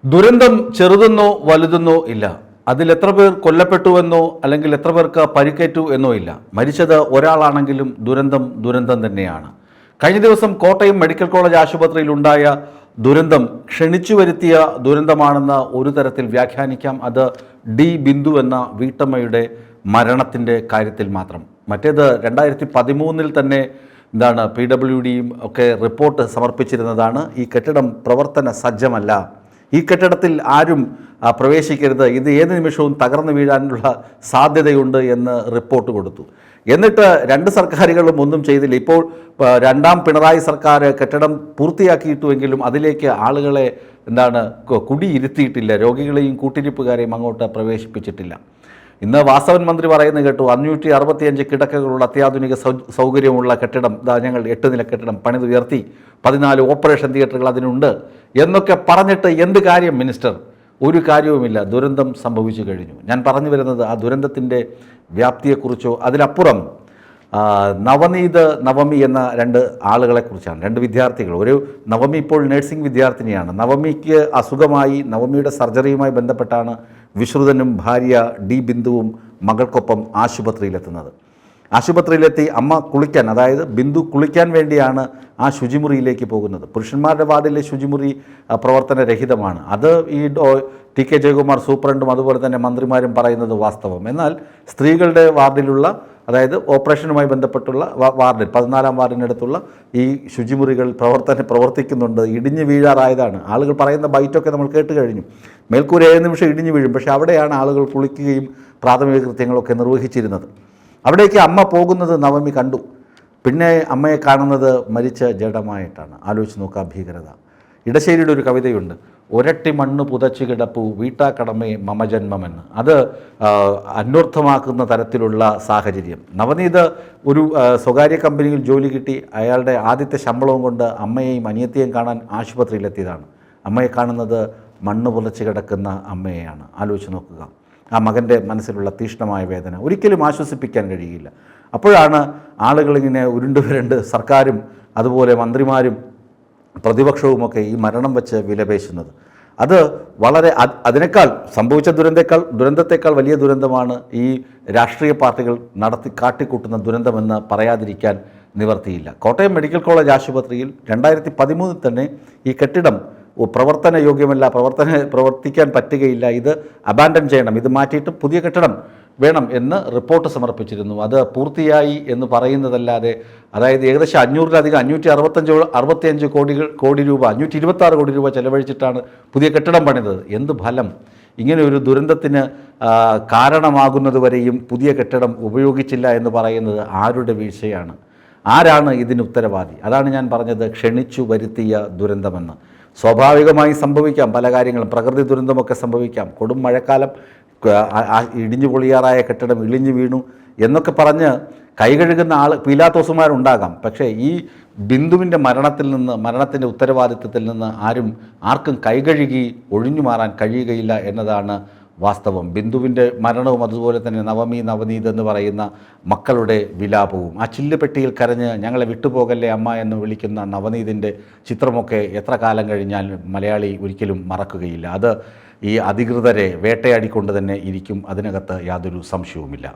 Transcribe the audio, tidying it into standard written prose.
ദുരന്തം ചെറുതെന്നോ വലുതെന്നോ ഇല്ല. അതിൽ എത്ര പേർ കൊല്ലപ്പെട്ടുവെന്നോ അല്ലെങ്കിൽ എത്ര പേർക്ക് പരിക്കേറ്റു എന്നോ ഇല്ല. മരിച്ചത് ഒരാളാണെങ്കിലും ദുരന്തം ദുരന്തം തന്നെയാണ്. കഴിഞ്ഞ ദിവസം കോട്ടയം മെഡിക്കൽ കോളേജ് ആശുപത്രിയിൽ ഉണ്ടായ ദുരന്തം ക്ഷണിച്ചു വരുത്തിയ ദുരന്തമാണെന്ന് ഒരു തരത്തിൽ വ്യാഖ്യാനിക്കാം. അത് ഡി ബിന്ദു എന്ന വീട്ടമ്മയുടെ മരണത്തിൻ്റെ കാര്യത്തിൽ മാത്രം. മറ്റേത് 2013 തന്നെ PWDയും ഒക്കെ റിപ്പോർട്ട് സമർപ്പിച്ചിരുന്നതാണ്. ഈ കെട്ടിടം പ്രവർത്തന സജ്ജമല്ല, ഈ കെട്ടിടത്തിൽ ആരും പ്രവേശിക്കരുത്, ഇത് ഏത് നിമിഷവും തകർന്നു വീഴാനുള്ള സാധ്യതയുണ്ട് എന്ന് റിപ്പോർട്ട് കൊടുത്തു. എന്നിട്ട് രണ്ട് സർക്കാരുകളും ഒന്നും ചെയ്തില്ല. ഇപ്പോൾ രണ്ടാം പിണറായി സർക്കാർ കെട്ടിടം പൂർത്തിയാക്കിയിട്ടുവെങ്കിലും അതിലേക്ക് ആളുകളെ കുടിയിരുത്തിയിട്ടില്ല, രോഗികളെയും കൂട്ടിരിപ്പുകാരെയും അങ്ങോട്ട് പ്രവേശിപ്പിച്ചിട്ടില്ല. ഇന്ന് വാസവൻ മന്ത്രി പറയുന്നത് കേട്ടു, 565 കിടക്കകളുള്ള അത്യാധുനിക സൗകര്യമുള്ള കെട്ടിടം, ഞങ്ങൾ 8 നില കെട്ടിടം പണിതുയർത്തി, 14 ഓപ്പറേഷൻ തിയേറ്ററുകൾ അതിനുണ്ട് എന്നൊക്കെ പറഞ്ഞിട്ട് എന്ത് കാര്യം മിനിസ്റ്റർ? ഒരു കാര്യവുമില്ല. ദുരന്തം സംഭവിച്ചു കഴിഞ്ഞു. ഞാൻ പറഞ്ഞു വരുന്നത് ആ ദുരന്തത്തിൻ്റെ വ്യാപ്തിയെക്കുറിച്ചോ അതിലപ്പുറം നവനീത് നവമി എന്ന 2 ആളുകളെക്കുറിച്ചാണ്. 2 വിദ്യാർത്ഥികൾ. ഒരു നവമി ഇപ്പോൾ നഴ്സിംഗ് വിദ്യാർത്ഥിനിയാണ്. നവമിക്ക് അസുഖമായി, നവമിയുടെ സർജറിയുമായി ബന്ധപ്പെട്ടാണ് വിശ്രുതനും ഭാര്യ ഡി ബിന്ദുവും മകൾക്കൊപ്പം ആശുപത്രിയിലെത്തുന്നത്. ആശുപത്രിയിലെത്തി അമ്മ കുളിക്കാൻ, അതായത് ബിന്ദു കുളിക്കാൻ വേണ്ടിയാണ് ആ ശുചിമുറിയിലേക്ക് പോകുന്നത്. പുരുഷന്മാരുടെ വാർഡിലെ ശുചിമുറി പ്രവർത്തനരഹിതമാണ്. അത് ഈ TK ജയകുമാർ സൂപ്രണ്ടും അതുപോലെ തന്നെ മന്ത്രിമാരും പറയുന്നത് വാസ്തവം. എന്നാൽ സ്ത്രീകളുടെ വാർഡിലുള്ള, അതായത് ഓപ്പറേഷനുമായി ബന്ധപ്പെട്ടുള്ള വാർഡിൽ 14-ാം വാർഡിനടുത്തുള്ള ഈ ശുചിമുറികൾ പ്രവർത്തിക്കുന്നുണ്ട്. ഇടിഞ്ഞു വീഴാറായതാണ്. ആളുകൾ പറയുന്ന ബൈറ്റൊക്കെ നമ്മൾ കേട്ട് കഴിഞ്ഞു. മേൽക്കൂര 7 നിമിഷം ഇടിഞ്ഞു വീഴും. പക്ഷേ അവിടെയാണ് ആളുകൾ കുളിക്കുകയും പ്രാഥമിക കൃത്യങ്ങളൊക്കെ നിർവഹിച്ചിരുന്നത്. അവിടേക്ക് അമ്മ പോകുന്നത് നവമി കണ്ടു. പിന്നെ അമ്മയെ കാണുന്നത് മരിച്ച ജഡമായിട്ടാണ്. ആലോചിച്ച് നോക്കുക ഭീകരത. ഇടശ്ശേരിയുടെ ഒരു കവിതയുണ്ട്, ഒരട്ടി മണ്ണ് പുതച്ചു കിടപ്പു വീട്ടാക്കടമേ മമജന്മമെന്ന്. അത് അന്വർത്ഥമാക്കുന്ന തരത്തിലുള്ള സാഹചര്യം. നവനീത് ഒരു സ്വകാര്യ കമ്പനിയിൽ ജോലി കിട്ടി, അയാളുടെ ആദ്യത്തെ ശമ്പളവും കൊണ്ട് അമ്മയെയും അനിയത്തിയെയും കാണാൻ ആശുപത്രിയിലെത്തിയതാണ്. അമ്മയെ കാണുന്നത് മണ്ണ് പുതച്ച് കിടക്കുന്ന അമ്മയെയാണ്. ആലോചിച്ച് നോക്കുക ആ മകൻ്റെ മനസ്സിലുള്ള തീക്ഷ്ണമായ വേദന. ഒരിക്കലും ആശ്വസിപ്പിക്കാൻ കഴിയില്ല. അപ്പോഴാണ് ആളുകളിങ്ങനെ ഉരുണ്ടുവരണ്ട് സർക്കാരും അതുപോലെ മന്ത്രിമാരും പ്രതിപക്ഷവുമൊക്കെ ഈ മരണം വെച്ച് വിലപേശുന്നത്. അത് വളരെ അതിനേക്കാൾ സംഭവിച്ച ദുരന്തത്തെക്കാൾ വലിയ ദുരന്തമാണ് ഈ രാഷ്ട്രീയ പാർട്ടികൾ കാട്ടിക്കൂട്ടുന്ന ദുരന്തമെന്ന് പറയാതിരിക്കാൻ നിവർത്തിയില്ല. കോട്ടയം മെഡിക്കൽ കോളേജ് ആശുപത്രിയിൽ 2013 തന്നെ ഈ കെട്ടിടം പ്രവർത്തന യോഗ്യമല്ല, പ്രവർത്തിക്കാൻ പറ്റുകയില്ല, ഇത് അബാൻഡൻ ചെയ്യണം, ഇത് മാറ്റിയിട്ട് പുതിയ കെട്ടിടം വേണം എന്ന് റിപ്പോർട്ട് സമർപ്പിച്ചിരുന്നു. അത് പൂർത്തിയായി എന്ന് പറയുന്നതല്ലാതെ, അതായത് ഏകദേശം 500-ലധികം 565 കോടി രൂപ 526 കോടി രൂപ ചെലവഴിച്ചിട്ടാണ് പുതിയ കെട്ടിടം പണിതത്. എന്ത് ഫലം? ഇങ്ങനെ ഒരു ദുരന്തത്തിന് കാരണമാകുന്നതുവരെയും പുതിയ കെട്ടിടം ഉപയോഗിച്ചില്ല എന്ന് പറയുന്നത് ആരുടെ വീഴ്ചയാണ്? ആരാണ് ഇതിന് ഉത്തരവാദി? അതാണ് ഞാൻ പറഞ്ഞത്, ക്ഷണിച്ചു വരുത്തിയ ദുരന്തമെന്ന്. സ്വാഭാവികമായി സംഭവിക്കാം പല കാര്യങ്ങളും, പ്രകൃതി ദുരന്തമൊക്കെ സംഭവിക്കാം. കൊടും മഴക്കാലം, ഇടിഞ്ഞു പൊളിയാറായ കെട്ടിടം ഇളിഞ്ഞു വീണു എന്നൊക്കെ പറഞ്ഞ് കൈകഴുകുന്ന പീലാത്തോസുമാരുണ്ടാകാം. പക്ഷേ ഈ ബിന്ദുവിൻ്റെ മരണത്തിൻ്റെ ഉത്തരവാദിത്വത്തിൽ നിന്ന് ആർക്കും കൈകഴുകി ഒഴിഞ്ഞു മാറാൻ കഴിയുകയില്ല എന്നതാണ് വാസ്തവം. ബിന്ദുവിൻ്റെ മരണവും അതുപോലെ തന്നെ നവമി നവനീത് എന്ന് പറയുന്ന മക്കളുടെ വിലാപവും, ആ ചില്ലുപെട്ടിയിൽ കരഞ്ഞ് ഞങ്ങളെ വിട്ടുപോകല്ലേ അമ്മ എന്ന് വിളിക്കുന്ന നവനീതിൻ്റെ ചിത്രമൊക്കെ എത്ര കാലം കഴിഞ്ഞാലും മലയാളി ഒരിക്കലും മറക്കുകയില്ല. അത് ഈ അധികൃതരെ വേട്ടയാടിക്കൊണ്ട് തന്നെ ഇരിക്കും, അതിനകത്ത് യാതൊരു സംശയവുമില്ല.